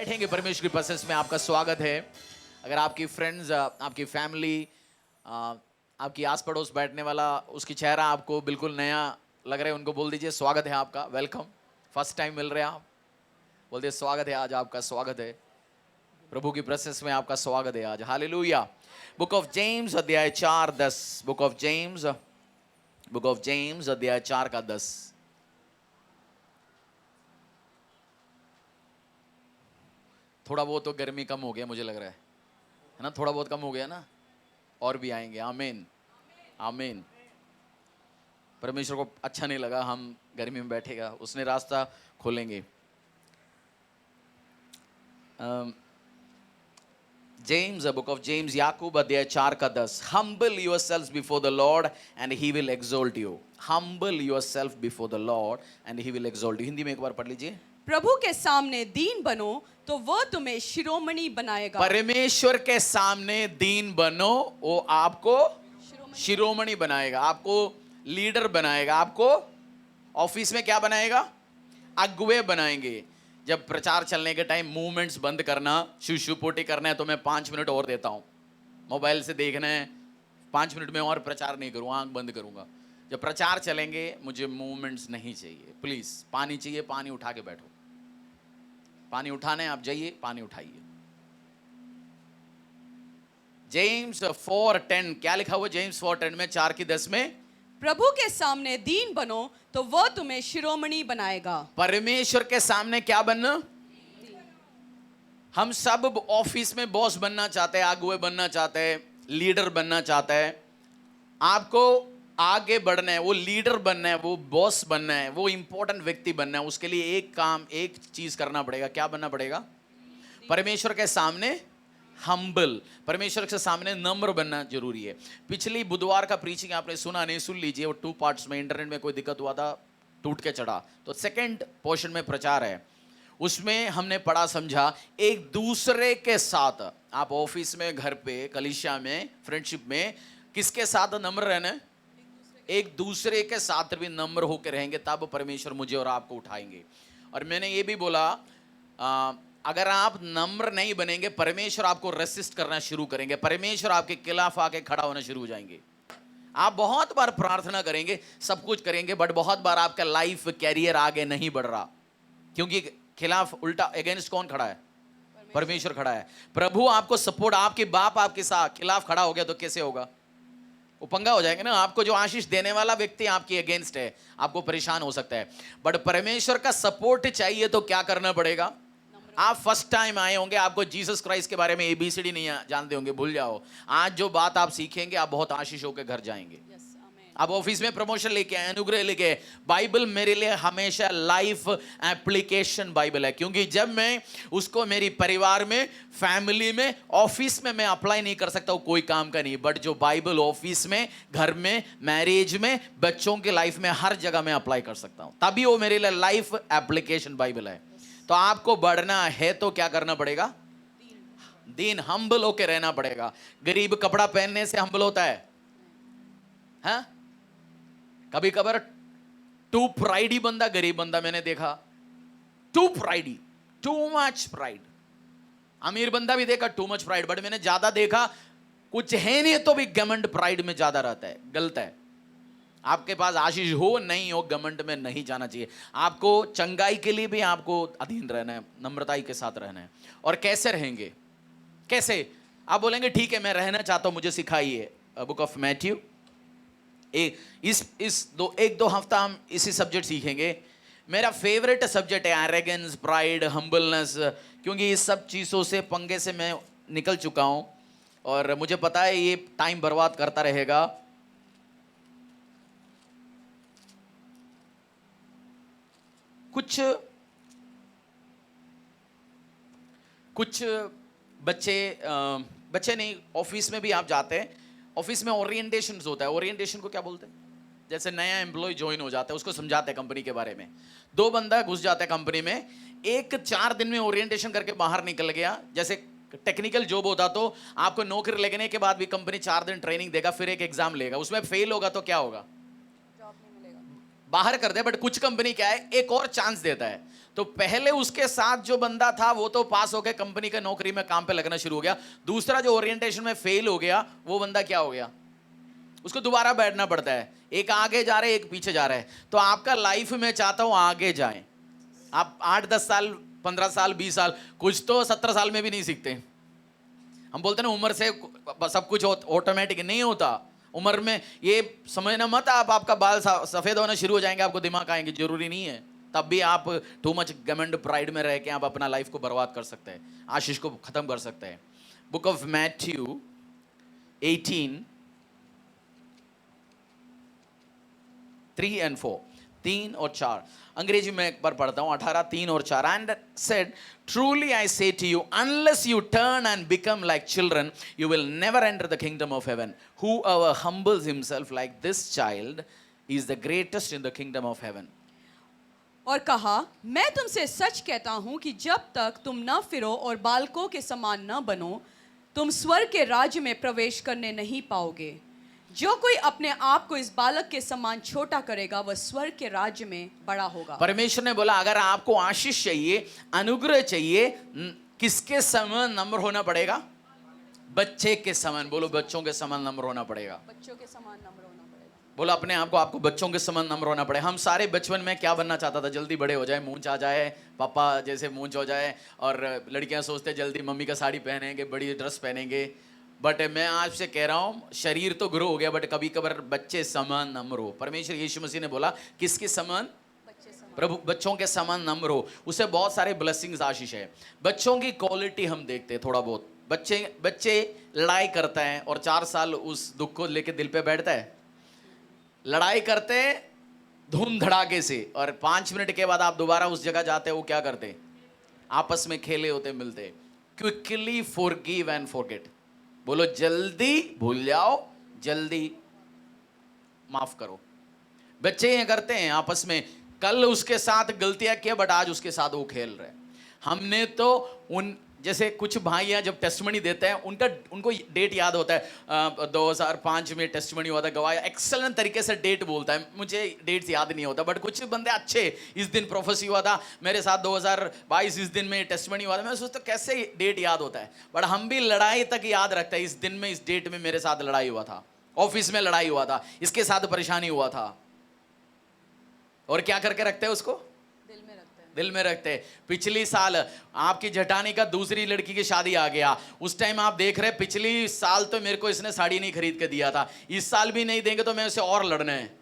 बैठेंगे परमेश्वर की प्रेजेंस में, आपका स्वागत है। अगर आपकी फ्रेंड्स, आपकी फैमिली, आपकी आस पड़ोस बैठने वाला, उसकी चेहरा आपको बिल्कुल नया लग रहा है, उनको बोल दीजिए स्वागत है आपका, वेलकम। फर्स्ट टाइम मिल रहे हैं आप, बोल दीजिए स्वागत है, आज आपका स्वागत है प्रभु की प्रेजेंस में, आपका स्वागत है आज। हालेलुया। बुक ऑफ जेम्स अध्याय 4:10। बुक ऑफ जेम्स अध्याय 4:10। थोड़ा बहुत तो गर्मी कम हो गया मुझे लग रहा है ना, थोड़ा बहुत कम हो गया ना, और भी आएंगे। आमीन आमीन। परमेश्वर को अच्छा नहीं लगा हम गर्मी में बैठेगा, उसने रास्ता खोलेंगे। जेम्स, बुक ऑफ जेम्स, याकूब अध्याय 4:10। Humble yourselves before the Lord and he will exalt you. Humble yourself before the Lord and he will exalt you. Hindi में एक बार पढ़ लीजिए। प्रभु के सामने दीन बनो तो वह तुम्हें शिरोमणि बनाएगा। परमेश्वर के सामने दीन बनो, वो आपको शिरोमणि बनाएगा, आपको लीडर बनाएगा, आपको ऑफिस में क्या बनाएगा? अगुवे बनाएंगे। जब प्रचार चलने के टाइम मूवमेंट्स बंद करना, शुशुपोटी करना है तो मैं 5 मिनट और देता हूं। मोबाइल से देखना है, 5 मिनट में और प्रचार नहीं करूंगा, आंख बंद करूंगा। जब प्रचार चलेंगे मुझे मूवमेंट्स नहीं चाहिए। प्लीज पानी चाहिए, पानी उठा के बैठो। पानी उठाने आप जाइए, पानी उठाइए। जेम्स 4:10 क्या लिखा हुआ? जेम्स 4:10 में 4:10 में, प्रभु के सामने दीन बनो तो वह तुम्हें शिरोमणि बनाएगा। परमेश्वर के सामने क्या बनना? हम सब ऑफिस में बॉस बनना चाहते हैं, अगुवे बनना चाहते हैं, लीडर बनना चाहते हैं। आपको आगे बढ़ना है, वो लीडर बनना है, वो बॉस बनना है, वो इंपॉर्टेंट व्यक्ति बनना है। उसके लिए एक काम, एक चीज करना पड़ेगा। क्या बनना पड़ेगा? परमेश्वर के सामने हम्बल, परमेश्वर के सामने नम्र बनना जरूरी है। पिछली बुधवार का प्रीचिंग आपने सुना नहीं, सुन लीजिए। वो 2 पार्ट्स में, इंटरनेट में कोई दिक्कत हुआ था, टूट के चढ़ा, तो सेकंड पोर्शन में प्रचार है। उसमें हमने पढ़ा समझा, एक दूसरे के साथ, आप ऑफिस में, घर पे, कलीसिया में, फ्रेंडशिप में, किसके साथ नम्र रहना है? एक दूसरे के साथ भी नम्र होकर रहेंगे, तब परमेश्वर मुझे और आपको उठाएंगे। और मैंने ये भी बोला, अगर आप नम्र नहीं बनेंगे, परमेश्वर आपको रेसिस्ट करना शुरू करेंगे, परमेश्वर आपके खिलाफ आके खड़ा होना शुरू हो जाएंगे। आप बहुत बार प्रार्थना करेंगे, सब कुछ करेंगे, बट बहुत बार आपका लाइफ, कैरियर आगे नहीं बढ़ रहा, क्योंकि खिलाफ, उल्टा, अगेंस्ट कौन खड़ा है? परमेश्वर खड़ा है। प्रभु आपको सपोर्ट, आपके बाप आपके साथ खिलाफ खड़ा हो गया तो कैसे होगा? वो पंगा हो जाएगा ना। आपको जो आशीष देने वाला व्यक्ति आपके अगेंस्ट है, आपको परेशान हो सकता है। बट परमेश्वर का सपोर्ट चाहिए तो क्या करना पड़ेगा? आप फर्स्ट टाइम आए होंगे, आपको जीसस क्राइस्ट के बारे में ABCD नहीं जानते होंगे, भूल जाओ। आज जो बात आप सीखेंगे, आप बहुत आशीष होकर घर जाएंगे। आप ऑफिस में प्रमोशन लेके आए, अनुग्रह लेके। बाइबल मेरे लिए हमेशा लाइफ एप्लीकेशन बाइबल है, क्योंकि जब मैं उसको मेरी परिवार में, फैमिली में, ऑफिस में मैं अप्लाई नहीं कर सकता हूँ, कोई काम का नहीं। बट जो बाइबल ऑफिस में, घर में, मैरिज में, बच्चों के लाइफ में, हर जगह मैं अप्लाई कर सकता हूँ, तभी वो मेरे लिए लाइफ एप्लीकेशन बाइबल है। तो आपको बढ़ना है तो क्या करना पड़ेगा? दीन, हम्बल होके रहना पड़ेगा। गरीब कपड़ा पहनने से हम्बल होता है? हाँ? कभी कभार टू प्राइडी बंदा, गरीब बंदा मैंने देखा, टू प्राइडी, टू मच प्राइड। अमीर बंदा भी देखा, टू मच प्राइड। बट मैंने ज्यादा देखा, कुछ है नहीं तो भी घमंड प्राइड में ज्यादा रहता है। गलत है। आपके पास आशीष हो, नहीं हो, घमंड में नहीं जाना चाहिए। आपको चंगाई के लिए भी आपको अधीन रहना है, नम्रताई के साथ रहना है। और कैसे रहेंगे? कैसे? आप बोलेंगे ठीक है मैं रहना चाहता हूं, मुझे सिखाइए। बुक ऑफ मैथ्यू, एक दो हफ्ता हम इसी सब्जेक्ट सीखेंगे। मेरा फेवरेट सब्जेक्ट है एरोगेंस, प्राइड, हम्बलनेस, क्योंकि इस सब चीज़ों से, पंगे से मैं निकल चुका हूं और मुझे पता है ये टाइम बर्बाद करता रहेगा। कुछ बच्चे नहीं, ऑफिस में भी आप जाते हैं, ऑफिस में ओरिएंटेशन होता है। ओरिएंटेशन को क्या बोलते हैं? जैसे नया एम्प्लॉय ज्वाइन हो जाता है, उसको समझाते हैं कंपनी के बारे में। 2 बंदा घुस जाता है कंपनी में, एक 4 दिन में ओरिएंटेशन करके बाहर निकल गया। जैसे टेक्निकल जॉब होता तो आपको नौकरी लगने के बाद भी कंपनी 4 दिन ट्रेनिंग देगा, फिर एक एग्जाम लेगा, उसमें फेल होगा तो क्या होगा? बाहर कर दे, बट कुछ कंपनी क्या है, एक और चांस देता है। तो पहले उसके साथ जो बंदा था वो तो पास हो गया, कंपनी के नौकरी में काम पे लगना शुरू हो गया। दूसरा जो ओरिएंटेशन में फेल हो गया, वो बंदा क्या हो गया, उसको दोबारा बैठना पड़ता है। एक आगे जा रहा है, एक पीछे जा रहा है। तो आपका लाइफ में चाहता हूं आगे जाएं। आप 8-10 साल, 15 साल, 20 साल, कुछ तो 17 साल में भी नहीं सीखते। हम बोलते हैं ना उम्र से सब कुछ ऑटोमेटिक नहीं होता। उम्र में ये समझना मत आप, आपका बाल सफेद होना शुरू हो जाएंगे, आपको दिमाग आएंगे, जरूरी नहीं है। तब भी आप टू मच घमंड प्राइड में रह के आप अपना लाइफ को बर्बाद कर सकते हैं, आशीष को खत्म कर सकते हैं। बुक ऑफ मैथ्यू 18 3 and 4, 3 और 4, अंग्रेजी में एक बार पढ़ता हूं, 18, 3 और 4। And said, truly I say to you, unless you turn and become like children, you will never enter the kingdom of heaven. Whoever humbles himself like this child is the greatest in the kingdom of heaven. और कहा, मैं तुमसे सच कहता हूं कि जब तक तुम न फिरो और बालकों के समान न बनो, तुम स्वर्ग के राज्य में प्रवेश करने नहीं पाओगे। जो कोई अपने आप को इस बालक के समान छोटा करेगा, वह स्वर्ग के राज्य में बड़ा होगा। परमेश्वर ने बोला, अगर आपको आशीष चाहिए, अनुग्रह चाहिए, किसके समान नम्र होना पड़ेगा? बच्चे के समान। बोलो, बच्चों के समान नम्र होना पड़ेगा। बच्चों के समान नम्र होना पड़ेगा। बोलो अपने आप को, आपको बच्चों के समान नम्र होना पड़े। हम सारे बचपन में क्या बनना चाहता था? जल्दी बड़े हो जाए, मूंछ आ जाए, पापा जैसे मूंछ हो जाए। और लड़कियां सोचते जल्दी मम्मी का साड़ी पहनेंगे, बड़ी ड्रेस पहनेंगे। बट मैं आपसे कह रहा हूं, शरीर तो ग्रो हो गया, बट कभी कभार बच्चे समान नम्र हो। परमेश्वर यीशु मसीह ने बोला, किसके समान? प्रभु, बच्चों के समान नम्र हो। उसे बहुत सारे ब्लेसिंग्स आशीष है। बच्चों की क्वालिटी हम देखते हैं थोड़ा बहुत। बच्चे लड़ाई करते हैं और 4 साल उस दुख को लेके दिल पे बैठता है। लड़ाई करते धूम धड़ाके से, और 5 मिनट के बाद आप दोबारा उस जगह जाते हो, वो क्या करते? आपस में खेले होते, मिलते। Quickly forgive and forget. बोलो, जल्दी भूल जाओ, जल्दी माफ करो। बच्चे ये करते हैं आपस में। कल उसके साथ गलतियां किया, बट आज उसके साथ वो खेल रहे। हमने तो उन जैसे कुछ भाइयां जब टेस्टमनी देते हैं, उनको डेट याद होता है। 2005 में टेस्टमनी हुआ था, गवाह एक्सेलेंट तरीके से डेट बोलता है। मुझे डेट्स याद नहीं होता, बट कुछ बंदे अच्छे, इस दिन प्रोफेसी हुआ था मेरे साथ, 2022 इस दिन में टेस्टमनी हुआ था। मैं सोचता कैसे डेट याद होता है, बट हम भी लड़ाई तक याद रखते हैं। इस दिन में, इस डेट में मेरे साथ लड़ाई हुआ था, ऑफिस में लड़ाई हुआ था, इसके साथ परेशानी हुआ था। और क्या करके रखते हैं उसको? दिल में रखते हैं। पिछली साल आपकी जठानी का दूसरी लड़की की शादी आ गया, उस टाइम आप देख रहे, पिछली साल तो मेरे को इसने साड़ी नहीं खरीद के दिया था, इस साल भी नहीं देंगे तो मैं उसे और लड़ना है।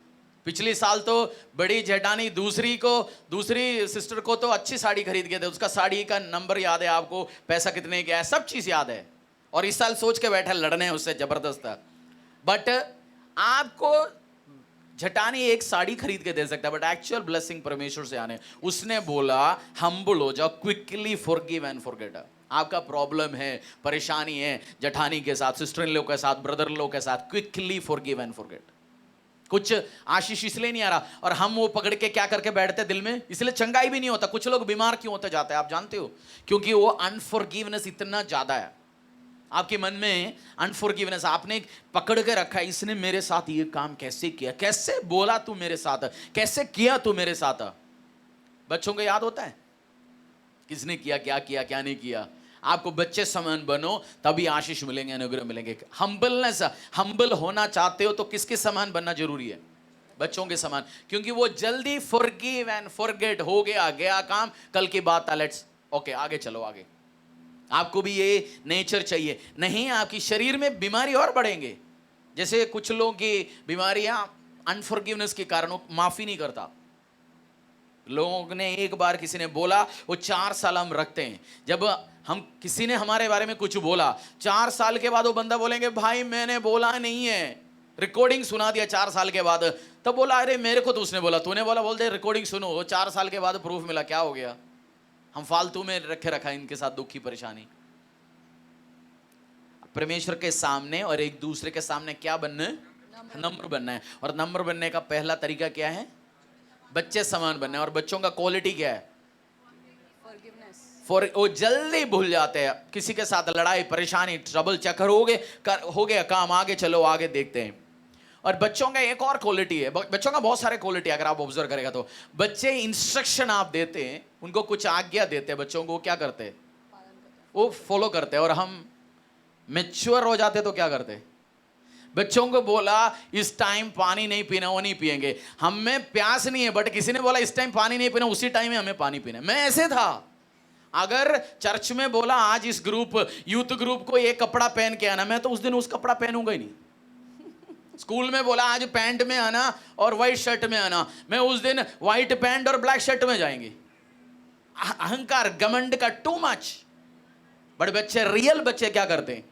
पिछली साल तो बड़ी जेठानी दूसरी सिस्टर को तो अच्छी साड़ी खरीद के दे, उसका साड़ी का नंबर याद है आपको, पैसा कितने का है, सब चीज याद है। और इस साल सोच के बैठा लड़ने उससे जबरदस्त। बट आपको झटानी एक साड़ी खरीद के दे सकता है, बट एक्चुअल ब्लेसिंग परमेश्वर से आने। उसने बोला, हम्बल हो जाओ, क्विकली फॉरगिव एंड फॉरगेट। आपका प्रॉब्लम है, परेशानी है जठानी के साथ, सिस्टर इन लॉ के साथ, ब्रदर इन लॉ के साथ, क्विकली फॉरगिव एंड फॉरगेट। कुछ आशीष इसलिए नहीं आ रहा, और हम वो पकड़ के क्या करके बैठते दिल में, इसलिए चंगाई भी नहीं होता। कुछ लोग बीमार क्यों होते जाते हैं आप जानते हो? क्योंकि वो अनफॉरगिवनेस इतना ज्यादा है आपके मन में। अनफॉरगिवनेस आपने पकड़ के रखा है, इसने मेरे साथ ये काम कैसे किया, कैसे बोला तू मेरे साथ, कैसे किया तू मेरे साथ। बच्चों को याद होता है किसने किया, क्या नहीं किया। आपको बच्चे समान बनो, तभी आशीष मिलेंगे, अनुग्रह मिलेंगे। हम्बलनेस, हम्बल होना चाहते हो तो किसके समान बनना जरूरी है? बच्चों के समान। क्योंकि वो जल्दी फॉरगिव एंड फॉरगेट, हो गया काम, कल की बात था, लेट्स ओके आगे चलो आगे। आपको भी ये नेचर चाहिए, नहीं आपकी शरीर में बीमारी और बढ़ेंगे। जैसे कुछ लोगों की बीमारियां अनफॉरगिवनेस के कारण माफी नहीं करता। लोगों ने एक बार किसी ने बोला, वो 4 साल हम रखते हैं। जब हम किसी ने हमारे बारे में कुछ बोला, 4 साल के बाद वो बंदा बोलेंगे, भाई मैंने बोला नहीं है, रिकॉर्डिंग सुना दिया 4 साल के बाद। तब बोला, अरे मेरे को तो उसने बोला, तूने बोला, बोलते रिकॉर्डिंग सुनो। 4 साल के बाद प्रूफ मिला, क्या हो गया? हम फालतू में रखा इनके साथ दुखी परेशानी। परमेश्वर के सामने और एक दूसरे के सामने क्या बनना है? नम्र बनना है। और नम्र बनने का पहला तरीका क्या है? बच्चे समान बनना है। और बच्चों का क्वालिटी क्या है? वो जल्दी भूल जाते हैं। किसी के साथ लड़ाई, परेशानी, ट्रबल, चक्कर हो गया काम, आगे चलो, आगे देखते हैं। और बच्चों का एक और क्वालिटी है, बच्चों का बहुत सारे क्वालिटी अगर आप ऑब्जर्व करेगा तो बच्चे इंस्ट्रक्शन आप देते हैं, उनको कुछ आज्ञा देते हैं, बच्चों को क्या करते हैं, वो फॉलो करते हैं। और हम मैच्योर हो जाते तो क्या करते, बच्चों को बोला इस टाइम पानी नहीं पीना, वो नहीं पिएंगे। हमें प्यास नहीं है बट किसी ने बोला इस टाइम पानी नहीं पीना, उसी टाइम में हमें पानी पीना है। मैं ऐसे था, अगर चर्च में बोला आज इस ग्रुप यूथ ग्रुप को एक कपड़ा पहन के आना, मैं तो उस दिन उस कपड़ा पहनूंगा ही नहीं। स्कूल में बोला आज पैंट में आना और व्हाइट शर्ट में आना, मैं उस दिन व्हाइट पैंट और ब्लैक शर्ट में जाएंगे। अहंकार घमंड का टू मच। बट बच्चे, रियल बच्चे क्या करते हैं,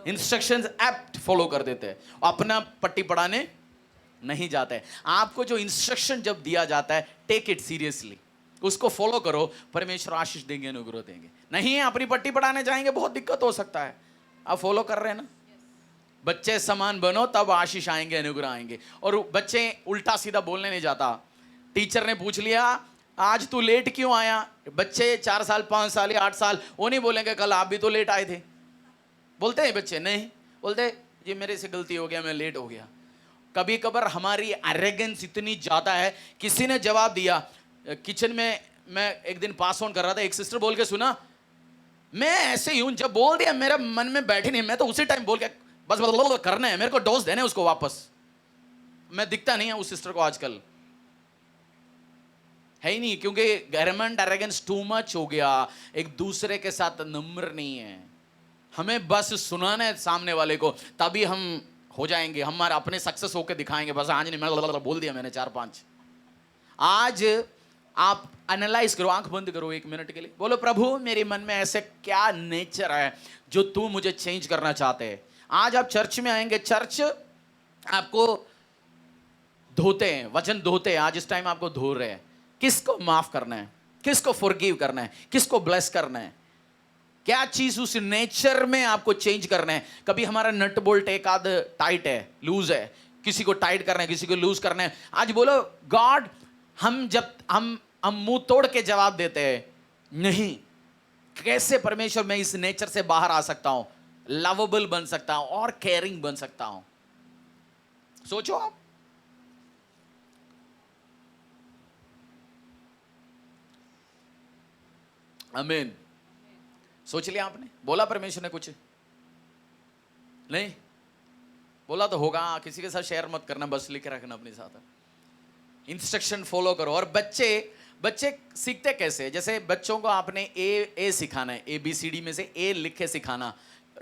इंस्ट्रक्शंस एप्ट फॉलो कर देते हैं, अपना पट्टी पढ़ाने नहीं जाते। आपको जो इंस्ट्रक्शन जब दिया जाता है, टेक इट सीरियसली, उसको फॉलो करो, परमेश्वर आशीष देंगे, अनुग्रह देंगे। नहीं अपनी पट्टी पढ़ाने जाएंगे, बहुत दिक्कत हो सकता है। आप फॉलो कर रहे हैं ना, बच्चे समान बनो, तब आशीष आएंगे, अनुग्रह आएंगे। और बच्चे उल्टा सीधा बोलने नहीं जाता। टीचर ने पूछ लिया आज तू लेट क्यों आया, बच्चे 4 साल 5 साल या 8 साल वो नहीं बोलेंगे कल आप भी तो लेट आए थे। बोलते हैं बच्चे, नहीं बोलते ये मेरे से गलती हो गया, मैं लेट हो गया। कभी कभार हमारी एरोगेंस इतनी ज्यादा है, किसी ने जवाब दिया किचन में, मैं एक दिन पास ऑन कर रहा था, एक सिस्टर बोल के सुना, मैं ऐसे ही हूं, जब बोल दिया मेरा मन में बैठे नहीं, मैं तो उसी टाइम बोल के बस करना है, मेरे को डोज देने उसको वापस। मैं दिखता नहीं है उस सिस्टर को आजकल, है ही नहीं, क्योंकि गवर्नमेंट एरोगेंस टू मच हो गया, एक दूसरे के साथ नम्र नहीं है। हमें बस सुनाना है सामने वाले को, तभी हम हो जाएंगे, हमारे अपने सक्सेस होकर दिखाएंगे। बस आज नहीं, मैं बोल दिया मैंने 4-5। आज आप एनालाइज करो, आंख बंद करो 1 मिनट के लिए, बोलो प्रभु मेरे मन में ऐसे क्या नेचर है जो तू मुझे चेंज करना चाहते है। आज आप चर्च में आएंगे, चर्च आपको धोते हैं, वचन धोते हैं। आज इस टाइम आपको धो रहे हैं, किसको माफ करना है, किसको फॉरगिव करना है, किसको ब्लेस करना है, क्या चीज उस नेचर में आपको चेंज करना है। कभी हमारा नट बोल्ट एक आध टाइट है, लूज है, किसी को टाइट करना है, किसी को लूज करना है। आज बोलो गॉड, हम जब हम मुंह तोड़ के जवाब देते हैं नहीं, कैसे परमेश्वर मैं इस नेचर से बाहर आ सकता हूं, लवेबल बन सकता हूं और केयरिंग बन सकता हूं। सोचो आप, आमीन। सोच लिया आपने, बोला परमेश्वर ने कुछ नहीं बोला तो होगा, किसी के साथ शेयर मत करना, बस लिख के रखना अपने साथ। इंस्ट्रक्शन फॉलो करो। और बच्चे सीखते कैसे, जैसे बच्चों को आपने ए सिखाना है, ABCD में से ए लिख के सिखाना,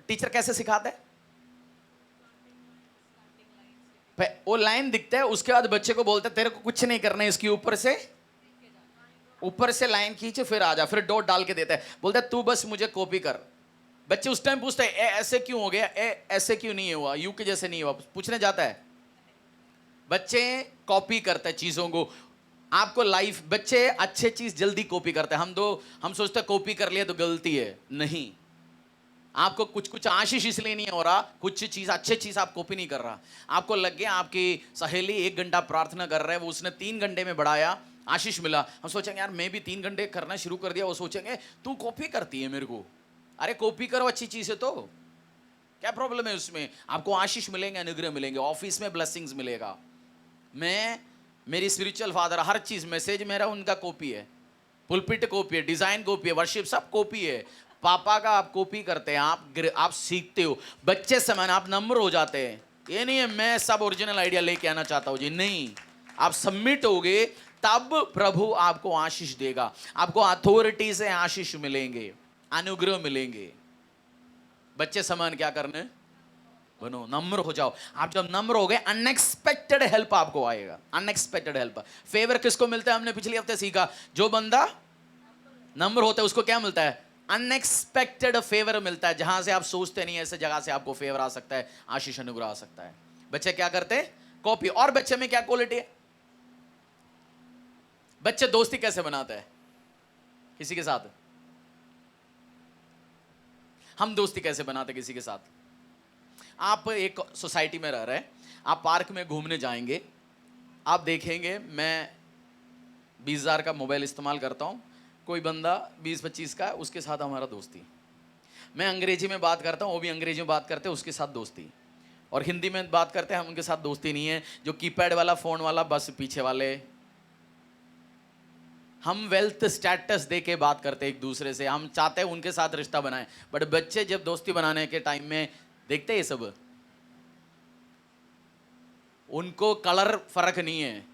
टीचर कैसे सिखाता है, वो लाइन दिखता है, उसके बाद बच्चे को बोलते तेरे को कुछ नहीं करना है, इसके ऊपर से लाइन खींचे फिर आ जा, फिर डॉट डाल के देता है, बोलता है तू बस मुझे कॉपी कर। बच्चे उस टाइम पूछते हैं ए ऐसे क्यों हो गया, ए ऐसे क्यों नहीं हुआ, यू के जैसे नहीं हुआ, पूछने जाता है। बच्चे कॉपी करते हैं चीजों को। आपको लाइफ, बच्चे अच्छे चीज जल्दी कॉपी करते हैं। हम सोचते हैं कॉपी कर लिया तो गलती है, नहीं। आपको कुछ आशीष इसलिए नहीं हो रहा, कुछ चीज अच्छे चीज आप कॉपी नहीं कर रहा। आपको लग गया आपकी सहेली 1 घंटा प्रार्थना कर रहा है, वो उसने 3 घंटे में बढ़ाया, आशीष मिला। हम सोचेंगे यार मैं भी 3 घंटे करना शुरू कर दिया, वो सोचेंगे तू कॉपी करती है मेरे को। अरे कॉपी करो, अच्छी चीज है तो क्या प्रॉब्लम है उसमें। आपको आशीष मिलेंगे, अनुग्रह मिलेंगे, ऑफिस में ब्लेसिंग्स मिलेगा। मेरी स्पिरिचुअल फादर, हर चीज, मैसेज मेरा उनका कॉपी है, पुलपिट कॉपी है, डिजाइन कॉपी है, वर्शिप सब कॉपी है। पापा का आप कॉपी करते हैं, आप सीखते हो। बच्चे समान आप नम्र हो जाते हैं। ये नहीं है मैं सब ओरिजिनल आइडिया लेके आना चाहता हूं जी, नहीं। आप सबमिट होगे तब प्रभु आपको आशीष देगा, आपको अथॉरिटी से आशीष मिलेंगे, अनुग्रह मिलेंगे। बच्चे समान क्या करने बनो, नम्र हो जाओ। आप जब नम्र हो गए, अनएक्सपेक्टेड हेल्प आपको आएगा। अनएक्सपेक्टेड हेल्प, फेवर किसको मिलता है, हमने पिछले हफ्ते सीखा, जो बंदा नम्र होता है उसको क्या मिलता है, अनएक्सपेक्टेड फेवर मिलता है। जहां से आप सोचते नहीं, ऐसे जगह से आपको फेवर आ सकता है, आशीष अनुग्रह आ सकता है। बच्चे क्या करते हैं, कॉपी। और बच्चे में क्या क्वालिटी है, बच्चे दोस्ती कैसे बनाते हैं किसी के साथ, हम दोस्ती कैसे बनाते किसी के साथ। आप एक सोसाइटी में रह रहे हैं, आप पार्क में घूमने जाएंगे, आप देखेंगे मैं 20,000 का मोबाइल इस्तेमाल करता हूं, कोई बंदा 20-25 का, उसके साथ हमारा दोस्ती। मैं अंग्रेजी में बात करता हूं, वो भी अंग्रेजी में बात करते हैं, उसके साथ दोस्ती। और हिंदी में बात करते हैं, हम उनके साथ दोस्ती नहीं है। जो कीपैड वाला फोन वाला बस पीछे वाले, हम वेल्थ स्टेटस दे के बात करते हैं एक दूसरे से, हम चाहते हैं उनके साथ रिश्ता बनाएं। बट बच्चे जब दोस्ती बनाने के टाइम में देखते हैं ये सब, उनको कलर फर्क नहीं है,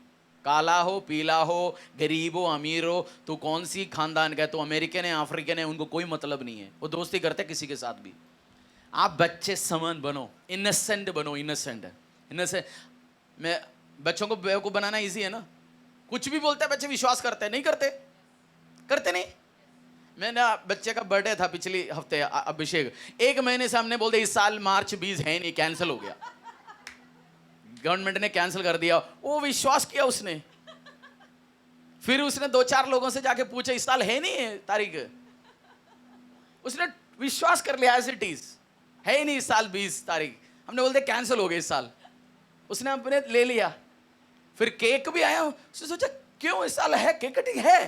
काला हो पीला हो, गरीब हो अमीर हो, तो कौन सी खानदान का है, तो अमेरिकन है अफ्रीकन है, उनको कोई मतलब नहीं है। वो दोस्ती करते किसी के साथ भी। आप बच्चे समान बनो, इनोसेंट बनो, इनोसेंट इनोसेंट। मैं बच्चों को बेवकूफ बनाना इजी है ना, कुछ भी बोलते हैं बच्चे विश्वास करते हैं, नहीं करते, करते नहीं। मैंने बच्चे का बर्थडे था पिछले हफ्ते, अभिषेक, 1 महीने से हमने बोल दिया इस साल मार्च 20 है नहीं, कैंसिल हो गया, गवर्नमेंट ने कैंसिल कर दिया। वो विश्वास किया उसने, फिर उसने 2-4 लोगों से जाके पूछा इस साल है नहीं है तारीख, उसने विश्वास कर लिया एज इट इज, है ही नहीं इस साल 20 तारीख। हमने बोलते कैंसिल हो गई इस साल, उसने अपने ले लिया। फिर केक भी आया, उसने सोचा क्यों इस साल है, केक कटिंग है।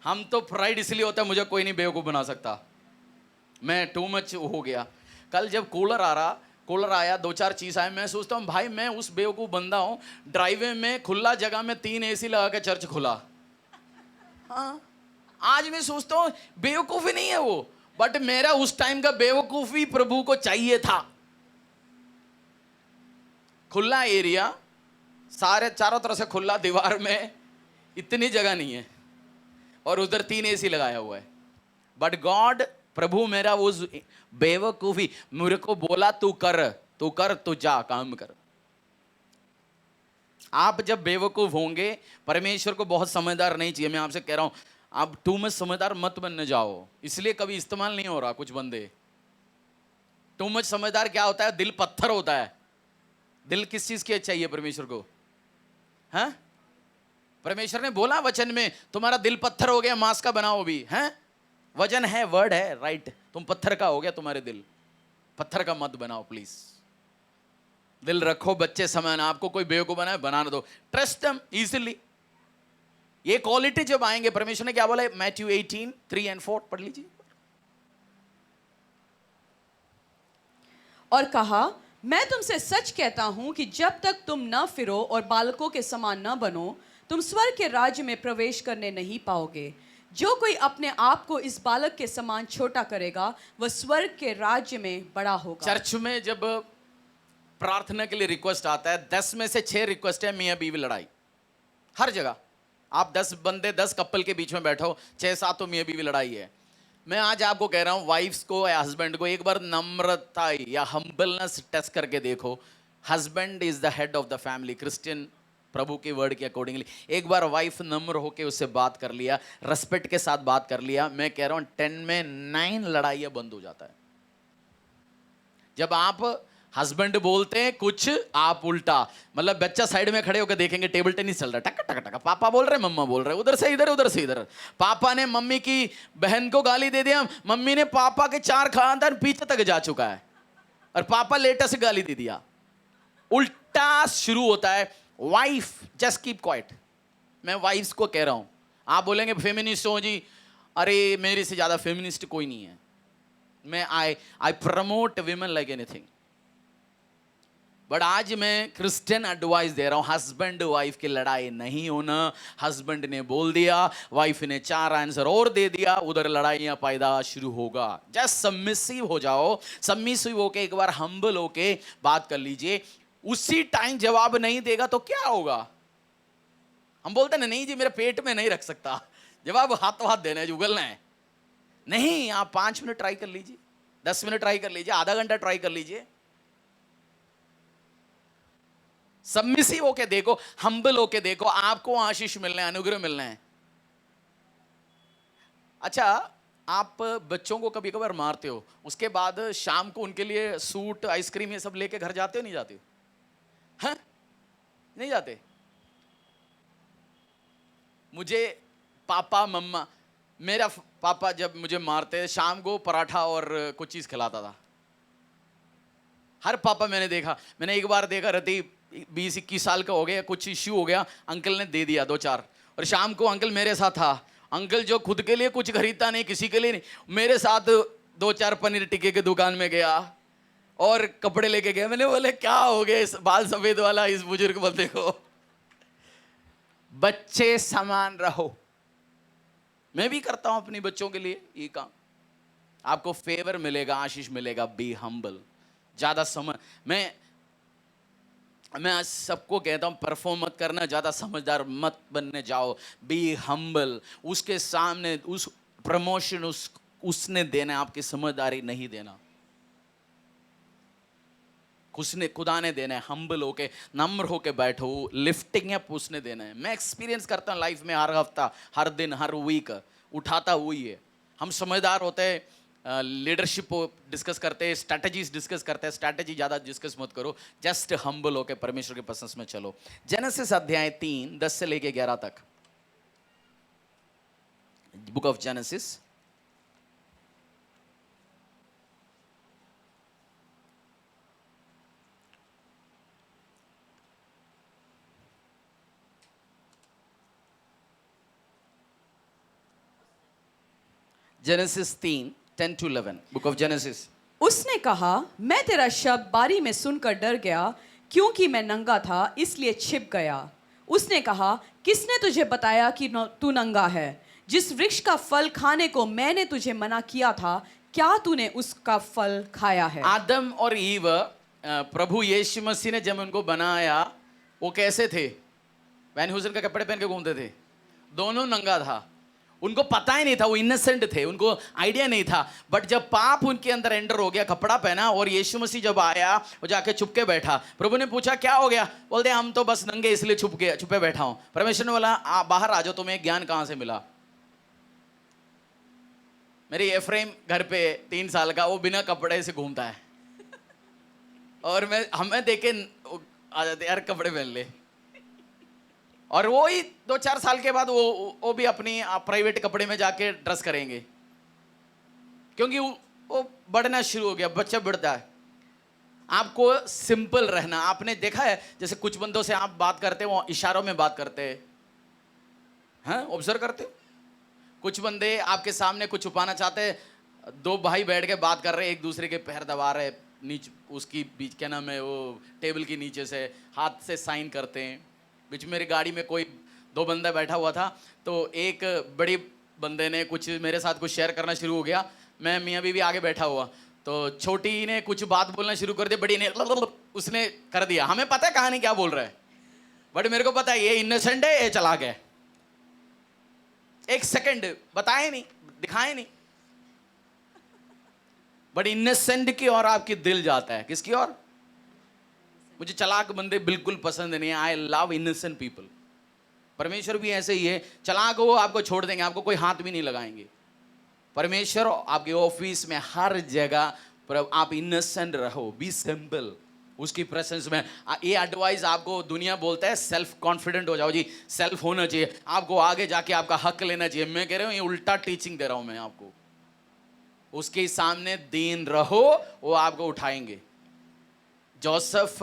हम तो फ्राइड इसलिए होता है मुझे कोई नहीं बेवकूफ बना सकता, मैं टू मच हो गया। कल जब कूलर आया 2-4 चीज आए, मैं सोचता हूँ भाई मैं उस बेवकूफ बंदा हूँ, ड्राइवे में खुला जगह में 3 AC लगा के चर्च खुला। हाँ, आज मैं सोचता हूँ बेवकूफी नहीं है वो, बट मेरा उस टाइम का बेवकूफी प्रभु को चाहिए था। खुला एरिया, सारे चारों तरफ से खुला, दीवार में इतनी जगह नहीं है, और उधर 3 AC लगाया हुआ है। बट गॉड, प्रभु मेरा उस बेवकूफी, मेरे को बोला तू कर, तू जा काम कर। आप जब बेवकूफ होंगे, परमेश्वर को बहुत समझदार नहीं चाहिए। मैं आपसे कह रहा हूं, आप टू मच समझदार मत बनने जाओ, इसलिए कभी इस्तेमाल नहीं हो रहा कुछ बंदे। टू मच समझदार क्या होता है, दिल पत्थर होता है। दिल किस चीज की चाहिए परमेश्वर को? हाँ, परमेश्वर ने बोला वचन में तुम्हारा दिल पत्थर हो गया, मांस का बनाओ भी, हैं? वचन है, वर्ड है, राइट। तुम पत्थर का हो गया, तुम्हारे दिल पत्थर का मत बनाओ प्लीज। दिल रखो बच्चे समान, आपको कोई बेवकूफ बनाए बनाना दो, ट्रस्ट देम इजीली। ये क्वालिटी जब आएंगे, परमेश्वर ने क्या बोला है, मैथ्यू 18:3-4 पढ़ लीजिए। और कहा, मैं तुमसे सच कहता हूं कि जब तक तुम न फिरो और बालकों के समान न बनो, तुम स्वर्ग के राज्य में प्रवेश करने नहीं पाओगे। जो कोई अपने आप को इस बालक के समान छोटा करेगा, वह स्वर्ग के राज्य में बड़ा होगा। चर्च में जब प्रार्थना के लिए रिक्वेस्ट आता है, 10 में से 6 रिक्वेस्ट है मियाँ बीवी लड़ाई। हर जगह आप 10 बंदे 10 कपल के बीच में बैठो, 6-7 तो मियाँ बीवी लड़ाई है। मैं आज आपको कह रहा हूँ, वाइफ्स को या हस्बैंड को एक बार नम्रता या हम्बलनेस टेस्ट करके देखो। Husband is the head of the family, Christian प्रभु के वर्ड के अकॉर्डिंगली। एक बार वाइफ नम्र होके उससे बात कर लिया, रेस्पेक्ट के साथ बात कर लिया, मैं कह रहा हूँ 10 में 9 लड़ाइयाँ बंद हो जाता है। जब आप हस्बैंड बोलते हैं कुछ, आप उल्टा, मतलब बच्चा साइड में खड़े होकर देखेंगे, टेबल टेनिस चल रहा है, टक टक टक, पापा बोल रहे, मम्मा बोल रहे, उधर से इधर, उधर से इधर। पापा ने मम्मी की बहन को गाली दे दिया, मम्मी ने पापा के 4 खानदान पीछे तक जा चुका है, और पापा लेटेस्ट गाली दे दिया। उल्टा शुरू होता है। Wife just keep quiet. मैं वाइफ्स को कह रहा हूं, आप बोलेंगे फेमिनिस्ट हो जी, अरे मेरे से ज्यादा फेमिनिस्ट कोई नहीं है। मैं आई promote women like anything. But आज मैं क्रिश्चियन एडवाइस दे रहा हूं, हस्बैंड वाइफ की लड़ाई नहीं होना। हस्बैंड ने बोल दिया, वाइफ ने 4 आंसर और दे दिया, उधर लड़ाइयां पैदा शुरू होगा। जस्ट सबमिसिव हो जाओ, सबमिसिव होके एक बार हम्बल होके बात कर लीजिए। उसी टाइम जवाब नहीं देगा तो क्या होगा? हम बोलते ना, नहीं जी मेरे पेट में नहीं रख सकता, जवाब हाथों हाथ देना है, उगलना है। नहीं, आप 5 मिनट ट्राई कर लीजिए, 10 मिनट ट्राई कर लीजिए, आधा घंटा ट्राई कर लीजिए। सबमिसिव होके देखो, हम्बल होके देखो, आपको आशीष मिलना है, अनुग्रह मिलना है। अच्छा, आप बच्चों को कभी कभार मारते हो, उसके बाद शाम को उनके लिए सूट आइसक्रीम ये सब लेके घर जाते हो नहीं जाते हो? हाँ, नहीं जाते। मुझे पापा मम्मा, मेरा पापा जब मुझे मारते, शाम को पराठा और कुछ चीज खिलाता था। हर पापा मैंने देखा। मैंने एक बार देखा, रहती 20-21 साल का हो गया, कुछ इश्यू हो गया, अंकल ने दे दिया 2-4, और शाम को अंकल मेरे साथ था, अंकल जो खुद के लिए कुछ खरीदता नहीं, किसी के लिए नहीं, मेरे साथ 2-4 पनीर टिक्के की दुकान में गया और कपड़े लेके गया। मैंने बोले क्या हो गया इस बाल सफेद वाला इस बुजुर्ग बंदे को। बच्चे समान रहो। मैं भी करता हूं अपने बच्चों के लिए ये काम। आपको फेवर मिलेगा, आशीष मिलेगा। Be humble. ज्यादा समझ मैं आज सबको कहता हूं परफॉर्म मत करना, ज्यादा समझदार मत बनने जाओ। Be humble. उसके सामने उस प्रमोशन उसने देना है, आपकी समझदारी नहीं देना। उसने खुदा ने देना है। हम्बल होके, नम्र होके बैठो। लिफ्टिंग अप उसने देना है। मैं एक्सपीरियंस करता हूं लाइफ में, हर हफ्ता, हर दिन, हर वीक उठाता हुई है। हम समझदार होते हैं, लीडरशिप डिस्कस करते हैं, स्ट्रैटेजीज डिस्कस करते हैं। स्ट्रैटेजी ज़्यादा डिस्कस मत करो, जस्ट हम्बल होकर परमेश्वर के प्रेजेंस में चलो। जेनेसिस अध्याय 3 10 से लेके 11 तक। Book of genesis genesis 3 10 to 11। Book of genesis. उसने कहा, मैं तेरा शब्द बारी में सुनकर डर गया, क्योंकि मैं नंगा था इसलिए छिप गया। उसने कहा, किसने तुझे बताया कि तू नंगा है? जिस वृक्ष का फल खाने को मैंने तुझे मना किया था, क्या तूने उसका फल खाया है? आदम और ईव, प्रभु यीशु मसीह ने जब उनको बनाया, वो कैसे थे? वैन हुसैन के कपड़े पहन के घूमते थे। दोनों नंगा था। उनको पता ही नहीं था, वो इनोसेंट थे, उनको आइडिया नहीं था। बट जब पाप उनके अंदर एंटर हो गया, कपड़ा पहना और यीशु मसीह जब आया, वो जाके छुपके बैठा। प्रभु ने पूछा क्या हो गया? बोलते हम तो बस नंगे इसलिए छुपे बैठा हूं। परमेश्वर ने बोला बाहर आ जाओ, तुम्हें ज्ञान कहां से मिला? मेरी एफ्रेम घर पे 3 साल का, वो बिना कपड़े से घूमता है और हमें देखे आ जाते यार कपड़े पहन ले। और वो ही 2-4 साल के बाद वो भी अपनी प्राइवेट कपड़े में जाके ड्रेस करेंगे, क्योंकि वो बढ़ना शुरू हो गया। बच्चा बढ़ता है। आपको सिंपल रहना। आपने देखा है जैसे कुछ बंदों से आप बात करते हो, वो इशारों में बात करते हैं, ऑब्जर्व करते हो। कुछ बंदे आपके सामने कुछ छुपाना चाहते हैं, 2 भाई बैठ के बात कर रहे हैं, एक दूसरे के पैर दबा रहे, नीचे उसकी बीच क्या नाम है, वो टेबल के नीचे से हाथ से साइन करते हैं। बीच में मेरी गाड़ी में कोई 2 बंदा बैठा हुआ था, तो एक बड़ी बंदे ने कुछ मेरे साथ कुछ शेयर करना शुरू हो गया। मैं मियाँ बीवी आगे बैठा हुआ, तो छोटी ने कुछ बात बोलना शुरू कर दिया, बड़ी ने उसने कर दिया। हमें पता है कहानी क्या बोल रहा है, बट मेरे को पता है ये इनोसेंट है, ये चलाक है। 1 सेकंड बताए नहीं, दिखाए नहीं, बट इनोसेंट की ओर आपकी दिल जाता है। किसकी ओर? मुझे चलाक बंदे बिल्कुल पसंद नहीं है। I love innocent people. परमेश्वर भी ऐसे ही है। चलाक वो आपको छोड़ देंगे, आपको कोई हाथ भी नहीं लगाएंगे। परमेश्वर आपके ऑफिस में हर जगह आप इनोसेंट रहो, बी सिंपल उसकी प्रेजेंस में। ये एडवाइस आपको दुनिया बोलता है सेल्फ कॉन्फिडेंट हो जाओ जी, सेल्फ होना चाहिए, आपको आगे जाके आपका हक लेना चाहिए। मैं कह रहा हूँ ये उल्टा टीचिंग दे रहा हूँ मैं आपको। उसके सामने दीन रहो, वो आपको उठाएंगे। जोसेफ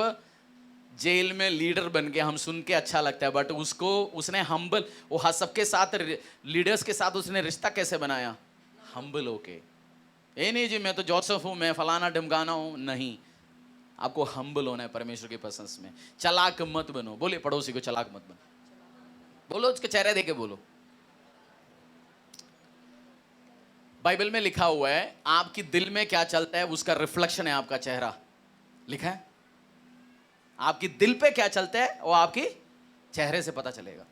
जेल में लीडर बन गया, हम सुन के अच्छा लगता है, बट उसने हम्बल, वो सबके साथ लीडर्स के साथ उसने रिश्ता कैसे बनाया? हम्बल होके। ये नहीं जी मैं तो जोसेफ हूं, मैं फलाना ढमकाना हूं, नहीं। आपको हम्बल होना है परमेश्वर के प्रेजेंस में। चलाक मत बनो। बोले पड़ोसी को चलाक मत बनो। बोलो, उसके चेहरे देके बोलो। बाइबल में लिखा हुआ है आपकी दिल में क्या चलता है उसका रिफ्लेक्शन है आपका चेहरा। लिखा है आपकी दिल पे क्या चलता है वो आपकी चेहरे से पता चलेगा।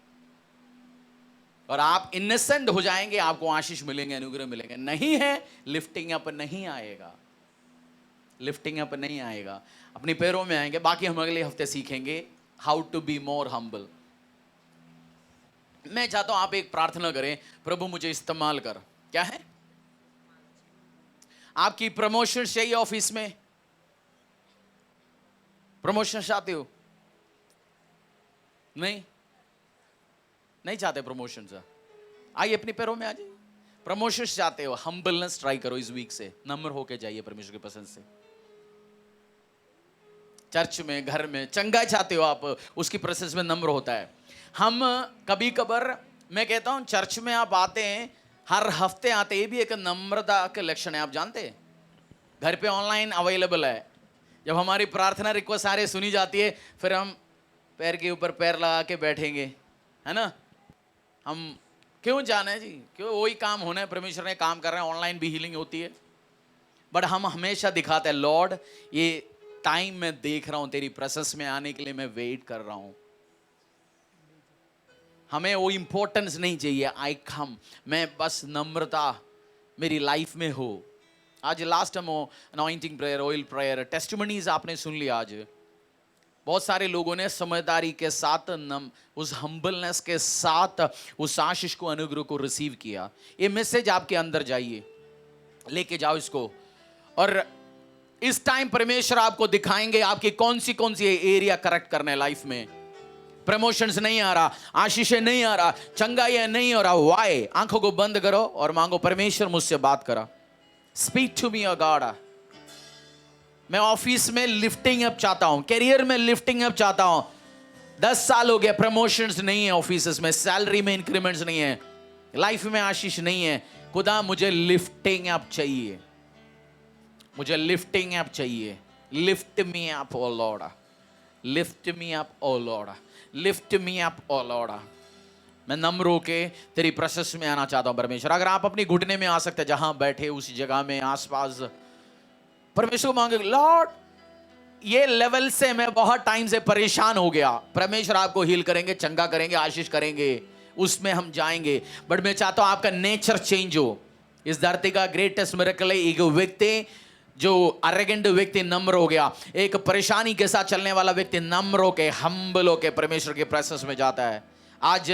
और आप इनोसेंट हो जाएंगे, आपको आशीष मिलेंगे, अनुग्रह मिलेंगे। नहीं है, लिफ्टिंग अप नहीं आएगा। लिफ्टिंग अप नहीं आएगा, अपने पैरों में आएंगे। बाकी हम अगले हफ्ते सीखेंगे how to be more humble. मैं चाहता हूं आप एक प्रार्थना करें, प्रभु मुझे इस्तेमाल कर। क्या है? आपकी प्रमोशन चाहिए ऑफिस में? प्रमोशन चाहते हो? नहीं चाहते प्रमोशन से? आइए अपने पैरों में आ जाइए। प्रमोशन चाहते हो, हम्बलनेस ट्राई करो इस वीक से। नम्र होके जाइए परमेश्वर के पसंद से। चर्च में, घर में चंगा चाहते हो आप, उसकी प्रेजेंस में नम्र होता है। हम कभी कभार मैं कहता हूं चर्च में आप आते हैं, हर हफ्ते आते, ये भी एक नम्रता के लक्षण है, आप जानते हैं। घर पे ऑनलाइन अवेलेबल है। जब हमारी प्रार्थना रिक्वेस्ट सारे सुनी जाती है, फिर हम पैर के ऊपर पैर लगा के बैठेंगे, है ना। हम क्यों जाने जी, क्यों, वही काम होना है, परमेश्वर ने काम कर रहे हैं, ऑनलाइन भी हीलिंग होती है। बट हम हमेशा दिखाते हैं, लॉर्ड ये टाइम मैं देख रहा हूं, तेरी प्रेजेंस में आने के लिए मैं वेट कर रहा हूं। हमें वो इंपॉर्टेंस नहीं चाहिए, आई कम, मैं बस नम्रता मेरी लाइफ में हो। आज last time anointing prayer, oil prayer, testimonies आपने सुन लिया। आज बहुत सारे लोगों ने समझदारी के साथ उस हम्बलनेस के साथ उस आशीष को, अनुग्रह को रिसीव किया। ये मैसेज आपके अंदर जाइए, लेके जाओ इसको। और इस टाइम परमेश्वर आपको दिखाएंगे आपकी कौन सी एरिया करेक्ट करना है लाइफ में। प्रमोशंस नहीं आ रहा, आशीष नहीं आ रहा, चंगाई नहीं हो रहा, वाई? आंखों को बंद करो और मांगो, परमेश्वर मुझसे बात करा, स्पीक टू मी गॉड। मैं ऑफिस में लिफ्टिंग अप चाहता हूं, करियर में लिफ्टिंग अप चाहता हूं। 10 साल हो गया, प्रमोशंस नहीं है ऑफिस में, सैलरी में इंक्रीमेंट्स नहीं है, लाइफ में आशीष नहीं है। खुदा मुझे लिफ्टिंग अप चाहिए, मुझे लिफ्टिंग अप चाहिए। लिफ्ट मी अप ओ लॉर्ड, लिफ्ट मी अप ओ लॉर्ड, लिफ्ट मी अप ओ लॉर्ड। मैं नम्र होके तेरी प्रेजेंस में आना चाहता हूं परमेश्वर। अगर आप अपनी घुटने में आ सकते हैं, जहां बैठे उस जगह में आसपास, परमेश्वर को मांगे, लॉर्ड ये लेवल से मैं बहुत टाइम से परेशान हो गया। परमेश्वर आपको हील करेंगे, चंगा करेंगे, आशीष करेंगे, उसमें हम जाएंगे। बट मैं चाहता हूं आपका नेचर चेंज हो। इस धरती का ग्रेटेस्ट मिरेकल है, एक व्यक्ति जो अरेगेंट व्यक्ति नम्र हो गया, एक परेशानी के साथ चलने वाला व्यक्ति नम्र होके, हम्बल होके परमेश्वर के प्रेजेंस में जाता है। आज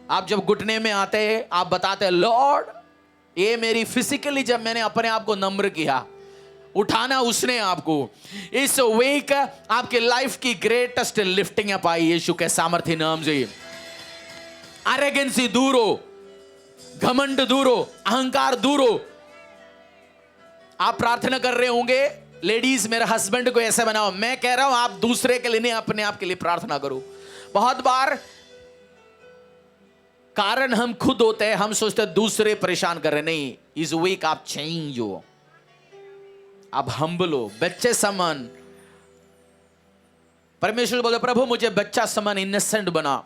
आप जब घुटने में आते हैं, आप बताते हैं, लॉर्ड ये मेरी फिजिकली, जब मैंने अपने आप को नम्र किया, उठाना उसने आपको। इस वीक आपकी लाइफ की ग्रेटेस्ट लिफ्टिंग अप आई यीशु के सामर्थ्य नाम से। अरेगेंसी दूर हो, घमंड दूर हो, अहंकार दूर हो। आप प्रार्थना कर रहे होंगे, लेडीज मेरे हस्बैंड को ऐसे बनाओ। मैं कह रहा हूं आप दूसरे के लिए नहीं, अपने आप के लिए प्रार्थना करो। बहुत बार कारण हम खुद होते हैं, हम सोचते हैं दूसरे परेशान कर रहे, नहीं। इस वीक आप चेंज हो, आप हम्बल हो, बच्चे समान। परमेश्वर बोले, प्रभु मुझे बच्चा समान इनोसेंट बना,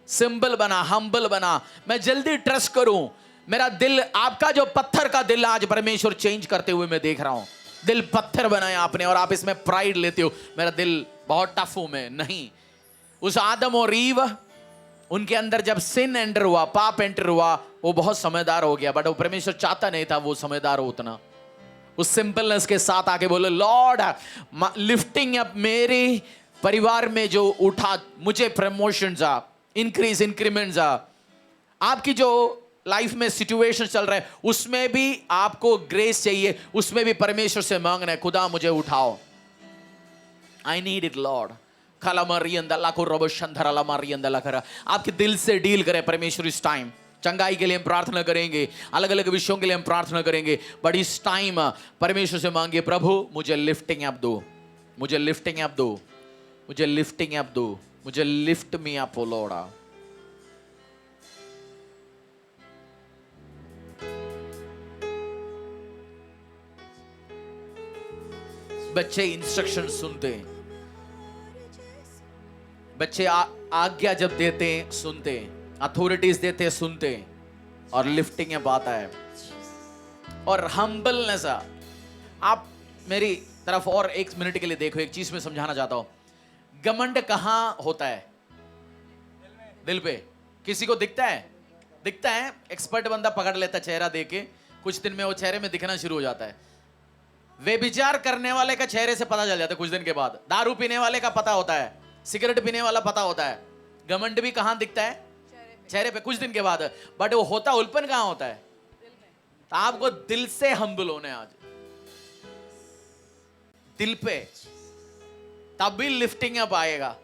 सिंपल बना, हम्बल बना, मैं जल्दी ट्रस्ट करूं। मेरा दिल, आपका जो पत्थर का दिल आज परमेश्वर चेंज करते हुए मैं देख रहा हूं। दिल पत्थर बनाया आपने, और आप इसमें प्राइड लेते हो, मेरा दिल बहुत टफ हूं मैं। नहीं, उस आदम और ईव, उनके अंदर जब सिन एंटर हुआ, पाप एंटर हुआ, वो बहुत समझदार हो गया। बट वो परमेश्वर चाहता नहीं था वो समझदार हो उतना। उस सिंपलनेस के साथ आके बोले, लॉर्ड लिफ्टिंग अप मेरे परिवार में जो उठा, मुझे प्रमोशंस आ, इंक्रीज, इंक्रीमेंट्स आ। आपकी जो लाइफ में सिचुएशन चल रहा है, उसमें भी आपको ग्रेस चाहिए, उसमें भी परमेश्वर से मांगना है, खुदा मुझे उठाओ, आई नीड इट लॉर्ड। आपके दिल से डील करे परमेश्वर इस टाइम। चंगाई के लिए हम प्रार्थना करेंगे, अलग अलग विषयों के लिए हम प्रार्थना करेंगे, बट इस टाइम परमेश्वर से मांगिए, प्रभु मुझे लिफ्टिंग अप दो, मुझे लिफ्टिंग अप दो, मुझे लिफ्टिंग अप दो, मुझे लिफ्ट मी अप ओ लॉर्ड। बच्चे इंस्ट्रक्शन सुनते हैं, बच्चे आज्ञा जब देते हैं सुनते हैं, अथॉरिटीज देते हैं सुनते हैं, और लिफ्टिंग अप आता है और हम्बलनेस। आप मेरी तरफ और 1 मिनट के लिए देखो, एक चीज में समझाना चाहता हूं। घमंड कहां होता है? दिल पे। किसी को दिखता है? दिखता है। एक्सपर्ट बंदा पकड़ लेता चेहरा देके, कुछ दिन में वो चेहरे में दिखना शुरू हो जाता है। व्यभिचार करने वाले का चेहरे से पता चल जाता है कुछ दिन के बाद। दारू पीने वाले का पता होता है, सिगरेट पीने वाला पता होता है। घमंड भी कहां दिखता है? चेहरे पे कुछ दिन के बाद। बट वो होता उल्पन कहां होता है? तो आपको दिल से हम्बल होने, आज दिल पे, तब भी लिफ्टिंग अप आएगा।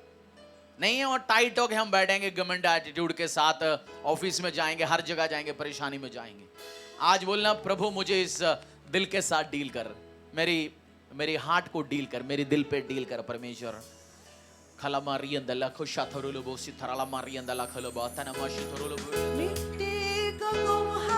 नहीं है और टाइट होके हम बैठेंगे घमंड एटीट्यूड के साथ, ऑफिस में जाएंगे, हर जगह जाएंगे, परेशानी में जाएंगे। आज बोलना, प्रभु मुझे इस दिल के साथ डील कर, मेरी हार्ट को डील कर, मेरी दिल पे डील कर परमेश्वर। Kalamariandala Koshatorulu Bosi Taralamariandala Kalaba Tanamashi Torulu. मिट्टी को तुम